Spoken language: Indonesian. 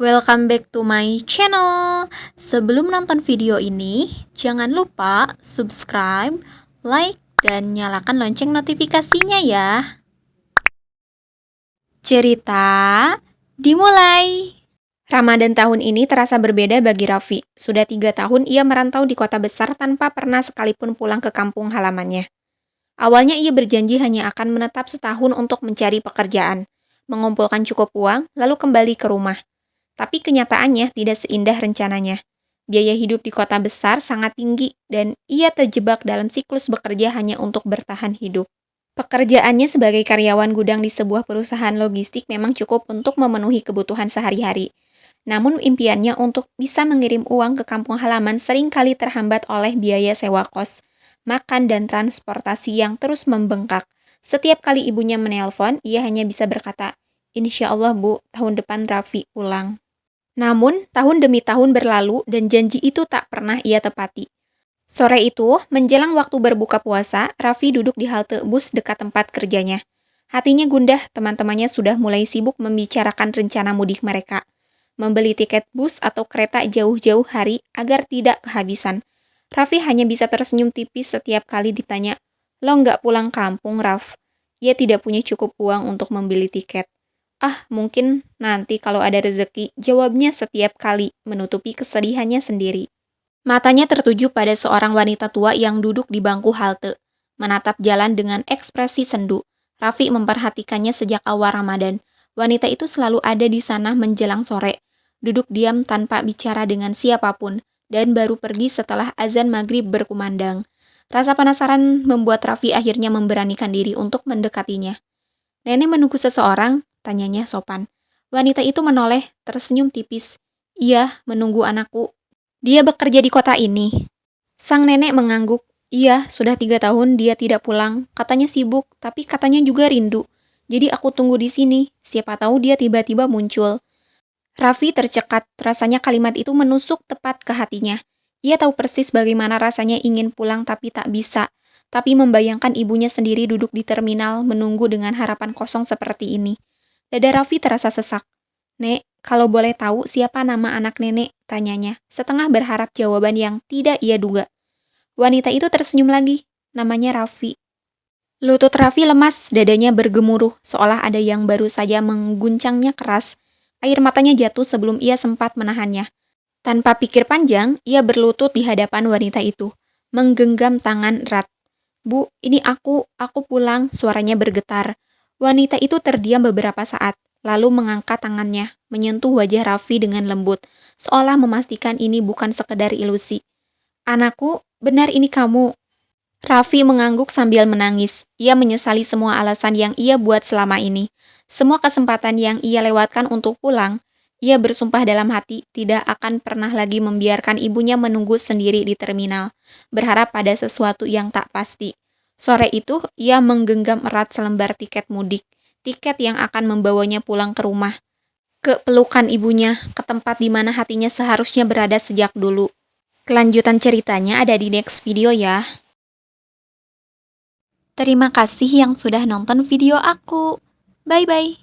Welcome back to my channel. Sebelum nonton video ini, jangan lupa subscribe, like, dan nyalakan lonceng notifikasinya ya. Cerita dimulai. Ramadan tahun ini terasa berbeda bagi Raffi. Sudah 3 tahun ia merantau di kota besar tanpa pernah sekalipun pulang ke kampung halamannya. Awalnya ia berjanji hanya akan menetap setahun untuk mencari pekerjaan, mengumpulkan cukup uang, lalu kembali ke rumah. Tapi kenyataannya tidak seindah rencananya. Biaya hidup di kota besar sangat tinggi dan ia terjebak dalam siklus bekerja hanya untuk bertahan hidup. Pekerjaannya sebagai karyawan gudang di sebuah perusahaan logistik memang cukup untuk memenuhi kebutuhan sehari-hari. Namun impiannya untuk bisa mengirim uang ke kampung halaman seringkali terhambat oleh biaya sewa kos, makan dan transportasi yang terus membengkak. Setiap kali ibunya menelpon, ia hanya bisa berkata, "Insya Allah Bu, tahun depan Raffi pulang." Namun, tahun demi tahun berlalu dan janji itu tak pernah ia tepati. Sore itu, menjelang waktu berbuka puasa, Raffi duduk di halte bus dekat tempat kerjanya. Hatinya gundah, teman-temannya sudah mulai sibuk membicarakan rencana mudik mereka. Membeli tiket bus atau kereta jauh-jauh hari agar tidak kehabisan. Raffi hanya bisa tersenyum tipis setiap kali ditanya, "Lo nggak pulang kampung, Raff?" Ia tidak punya cukup uang untuk membeli tiket. "Ah, mungkin nanti kalau ada rezeki," jawabnya setiap kali, menutupi kesedihannya sendiri. Matanya tertuju pada seorang wanita tua yang duduk di bangku halte, menatap jalan dengan ekspresi sendu. Raffi memperhatikannya sejak awal Ramadan. Wanita itu selalu ada di sana menjelang sore, duduk diam tanpa bicara dengan siapapun, dan baru pergi setelah azan maghrib berkumandang. Rasa penasaran membuat Raffi akhirnya memberanikan diri untuk mendekatinya. "Nenek menunggu seseorang?" tanyanya sopan. Wanita itu menoleh, tersenyum tipis. "Iya, menunggu anakku. Dia bekerja di kota ini." Sang nenek mengangguk. "Iya, sudah 3 tahun dia tidak pulang. Katanya sibuk, tapi katanya juga rindu. Jadi aku tunggu di sini. Siapa tahu dia tiba-tiba muncul." Raffi tercekat, rasanya kalimat itu menusuk tepat ke hatinya. Ia tahu persis bagaimana rasanya ingin pulang tapi tak bisa. Tapi membayangkan ibunya sendiri duduk di terminal menunggu dengan harapan kosong seperti ini. Dada Raffi terasa sesak. "Nek, kalau boleh tahu siapa nama anak nenek?" tanyanya, setengah berharap jawaban yang tidak ia duga. Wanita itu tersenyum lagi. "Namanya Raffi." Lutut Raffi lemas, dadanya bergemuruh, seolah ada yang baru saja mengguncangnya keras. Air matanya jatuh sebelum ia sempat menahannya. Tanpa pikir panjang, ia berlutut di hadapan wanita itu, menggenggam tangan erat. "Bu, ini aku pulang," suaranya bergetar. Wanita itu terdiam beberapa saat, lalu mengangkat tangannya, menyentuh wajah Raffi dengan lembut, seolah memastikan ini bukan sekedar ilusi. "Anakku, benar ini kamu?" Raffi mengangguk sambil menangis. Ia menyesali semua alasan yang ia buat selama ini. Semua kesempatan yang ia lewatkan untuk pulang. Ia bersumpah dalam hati tidak akan pernah lagi membiarkan ibunya menunggu sendiri di terminal, berharap pada sesuatu yang tak pasti. Sore itu, ia menggenggam erat selembar tiket mudik, tiket yang akan membawanya pulang ke rumah, ke pelukan ibunya, ke tempat di mana hatinya seharusnya berada sejak dulu. Kelanjutan ceritanya ada di next video ya. Terima kasih yang sudah nonton video aku. Bye-bye.